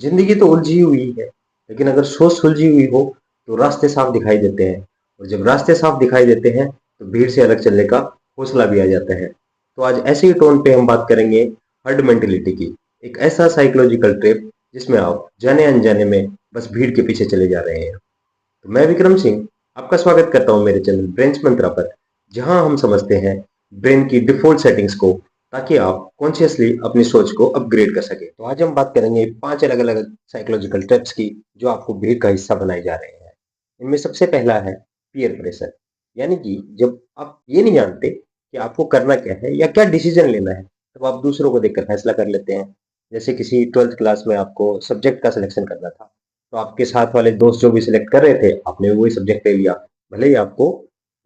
जिंदगी तो उलझी हुई है, लेकिन अगर सोच सुलझी हुई हो तो रास्ते साफ दिखाई देते हैं। और जब रास्ते साफ दिखाई देते हैं तो भीड़ से अलग चलने का हौसला भी आ जाता है। तो आज ऐसे ही टोन पे हम बात करेंगे हर्ड मेंटेलिटी की, एक ऐसा साइकोलॉजिकल ट्रिप जिसमें आप जाने अनजाने में बस भीड़ के पीछे चले जा रहे हैं। तो मैं विक्रम सिंह आपका स्वागत करता हूं मेरे चैनल ब्रेन्स मंत्रा पर, जहां हम समझते हैं ब्रेन की डिफॉल्ट सेटिंग्स को, ताकि आप कॉन्शियसली अपनी सोच को अपग्रेड कर सके। तो आज हम बात करेंगे 5 अलग अलग साइकोलॉजिकल ट्रिप्स की, जो आपको भीड़ का हिस्सा बनाए जा रहे हैं। इनमें सबसे पहला है पीयर प्रेशर, यानी कि जब आप ये नहीं जानते कि आपको करना क्या है या क्या डिसीजन लेना है, तब आप दूसरों को देखकर फैसला कर लेते हैं। जैसे किसी 12th क्लास में आपको सब्जेक्ट का सिलेक्शन करना था, तो आपके साथ वाले दोस्त जो भी सिलेक्ट कर रहे थे, आपने वही सब्जेक्ट ले लिया, भले ही आपको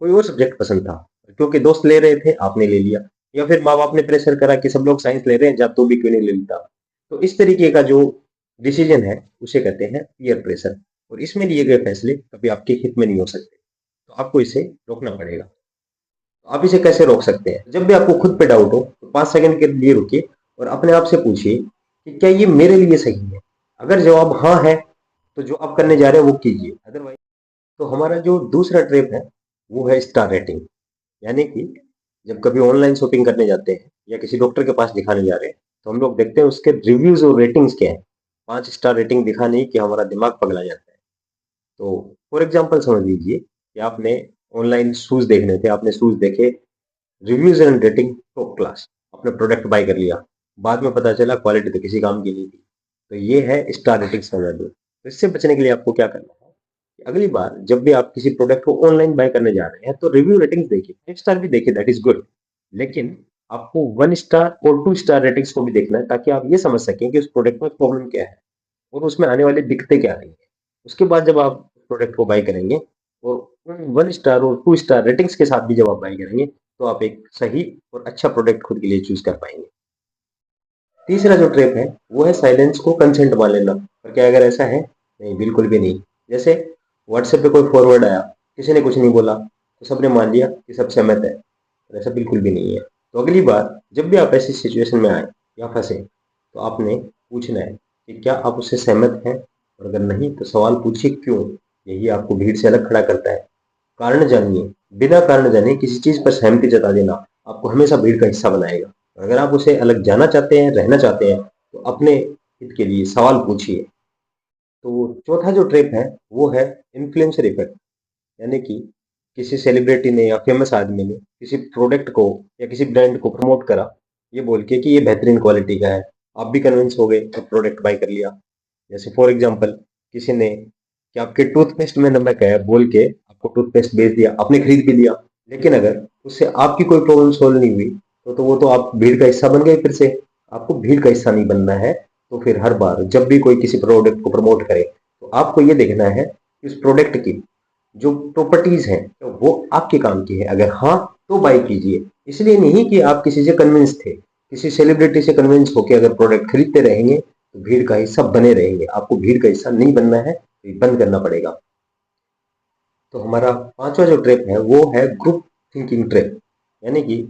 कोई और सब्जेक्ट पसंद था। क्योंकि दोस्त ले रहे थे, आपने ले लिया। या फिर माँ बाप ने प्रेशर करा कि सब लोग साइंस ले रहे हैं, जा तू भी क्यों नहीं ले लेता। तो इस तरीके का जो डिसीजन है, उसे कहते हैं पीयर प्रेशर। और इसमें लिए गए फैसले कभी आपके हित में नहीं हो सकते, तो आपको इसे रोकना पड़ेगा। तो आप इसे कैसे रोक सकते हैं? जब भी आपको खुद पे डाउट हो तो 5 सेकंड के लिए रुकिए और अपने आप से पूछिए कि क्या ये मेरे लिए सही है। अगर जवाब हाँ है तो जो आप करने जा रहे हैं वो कीजिए, अदरवाइज। तो हमारा जो दूसरा ट्रिप है वो है स्टार रेटिंग, यानी कि जब कभी ऑनलाइन शॉपिंग करने जाते हैं या किसी डॉक्टर के पास दिखाने जा रहे हैं, तो हम लोग देखते हैं उसके रिव्यूज और रेटिंग्स क्या है। 5 स्टार रेटिंग दिखा नहीं कि हमारा दिमाग पगला जाता है। तो फॉर एग्जाम्पल समझ लीजिए कि आपने ऑनलाइन शूज देखने थे, आपने शूज देखे, reviews and rating top class, अपने प्रोडक्ट बाय कर लिया। बाद में पता चला क्वालिटी तो किसी काम की नहीं थी। तो ये है स्टार रेटिंग्स का वैल्यू। तो इससे बचने के लिए आपको क्या करना है कि अगली बार जब भी आप किसी प्रोडक्ट को ऑनलाइन बाय करने जा रहे हैं, तो रिव्यू रेटिंग्स देखिए, 5 स्टार भी देखिए, दैट इज गुड। लेकिन आपको 1 स्टार और 2 स्टार रेटिंग्स को भी देखना है, ताकि आप ये समझ सकें कि उस प्रोडक्ट में प्रॉब्लम क्या है और उसमें आने वाली दिक्कतें क्या रही हैं। उसके बाद जब आप प्रोडक्ट को बाय करेंगे और उन 1 स्टार और 2 स्टार रेटिंग्स के साथ भी जब आप बाय करेंगे, तो आप एक सही और अच्छा प्रोडक्ट खुद के लिए चूज कर पाएंगे। तीसरा जो ट्रिप है वो है साइलेंस को कंसेंट मान लेना। और क्या अगर ऐसा है? नहीं, बिल्कुल भी नहीं। जैसे व्हाट्सएप पे कोई फॉरवर्ड आया, किसी ने कुछ नहीं बोला, तो सबने मान लिया कि सब सहमत है। और ऐसा बिल्कुल भी नहीं है। तो अगली बार जब भी आप ऐसी सिचुएशन में आए या फंसे, तो आपने पूछना है कि क्या आप उससे सहमत हैं, और अगर नहीं तो सवाल पूछिए क्यों। यही आपको भीड़ से अलग खड़ा करता है। कारण जानिए, बिना कारण जाने किसी चीज पर सहमति जता देना आपको हमेशा भीड़ का हिस्सा बनाएगा। और अगर आप उसे अलग जाना चाहते हैं, रहना चाहते हैं, तो अपने हित के लिए सवाल पूछिए। तो चौथा जो ट्रिप है वो है इन्फ्लुएंसर इफेक्ट, यानी कि किसी सेलिब्रिटी ने या फेमस आदमी ने किसी प्रोडक्ट को या किसी ब्रांड को प्रमोट करा, ये बोल के कि ये बेहतरीन क्वालिटी का है। आप भी कन्विंस हो गए तो प्रोडक्ट बाय कर लिया। जैसे फॉर एग्जांपल, किसी ने कि आपके टूथपेस्ट में नमक है बोल के आपको टूथपेस्ट बेच दिया, आपने खरीद भी लिया। लेकिन अगर उससे आपकी कोई प्रॉब्लम सोल्व नहीं हुई, तो वो तो आप भीड़ का हिस्सा बन गए फिर से। आपको भीड़ का हिस्सा नहीं बनना है। तो फिर हर बार जब भी कोई किसी प्रोडक्ट को प्रमोट करे, तो आपको ये देखना है कि उस प्रोडक्ट की जो प्रॉपर्टीज हैं तो वो आपके काम की है। अगर हाँ, तो बाय कीजिए। इसलिए नहीं कि आप किसी से कन्विंस थे, किसी सेलिब्रिटी से कन्विंस होकर अगर प्रोडक्ट खरीदते रहेंगे तो भीड़ का हिस्सा बने रहेंगे। आपको भीड़ का हिस्सा नहीं बनना है, तो ये बंद करना पड़ेगा। तो हमारा पांचवा जो ट्रिप है वो है ग्रुप थिंकिंग ट्रिप, यानी कि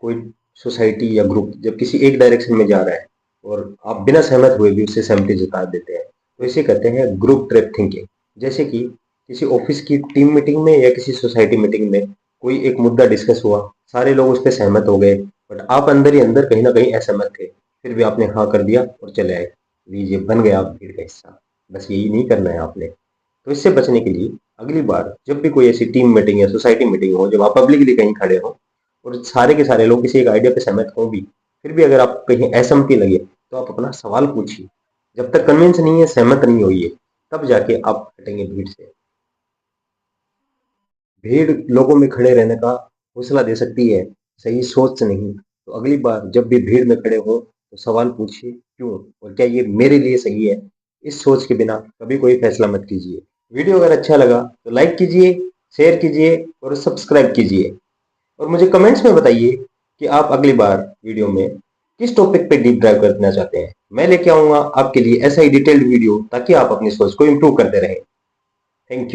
कोई सोसाइटी या ग्रुप जब किसी एक डायरेक्शन में जा रहा है और आप बिना सहमत हुए भी उससे सहमति जता देते हैं, तो इसे कहते हैं ग्रुप ट्रिप थिंकिंग। जैसे कि किसी ऑफिस की टीम मीटिंग में या किसी सोसाइटी मीटिंग में कोई एक मुद्दा डिस्कस हुआ, सारे लोग उस पर सहमत हो गए, बट आप अंदर ही अंदर कहीं ना कहीं असहमत थे। फिर भी आपने हाँ कर दिया और चले आए। लीजिए, बन गया आप भीड़ का हिस्सा। बस यही नहीं करना है आपने। तो इससे बचने के लिए अगली बार जब भी कोई ऐसी टीम मीटिंग या सोसाइटी मीटिंग हो, जब आप पब्लिकली कहीं खड़े हो और सारे के सारे लोग किसी एक आइडिया पे सहमत हो भी, फिर भी अगर आप कहीं असहमति लगे, तो आप अपना सवाल पूछिए। जब तक कन्विंस नहीं है, सहमत नहीं होइए, तब जाके आप हटेंगे भीड़ से। भीड़ लोगों में खड़े रहने का हौसला दे सकती है, सही सोच से नहीं। तो अगली बार जब भी भीड़ में खड़े हो, तो सवाल पूछिए क्यों, और क्या ये मेरे लिए सही है। इस सोच के बिना कभी कोई फैसला मत कीजिए। वीडियो अगर अच्छा लगा तो लाइक कीजिए, शेयर कीजिए और सब्सक्राइब कीजिए। और मुझे कमेंट्स में बताइए कि आप अगली बार वीडियो में किस टॉपिक पे डीप डाइव करना चाहते हैं। मैं लेके आऊंगा आपके लिए ऐसा ही डिटेल्ड वीडियो, ताकि आप अपनी सोच को इम्प्रूव करते रहें। Thank you.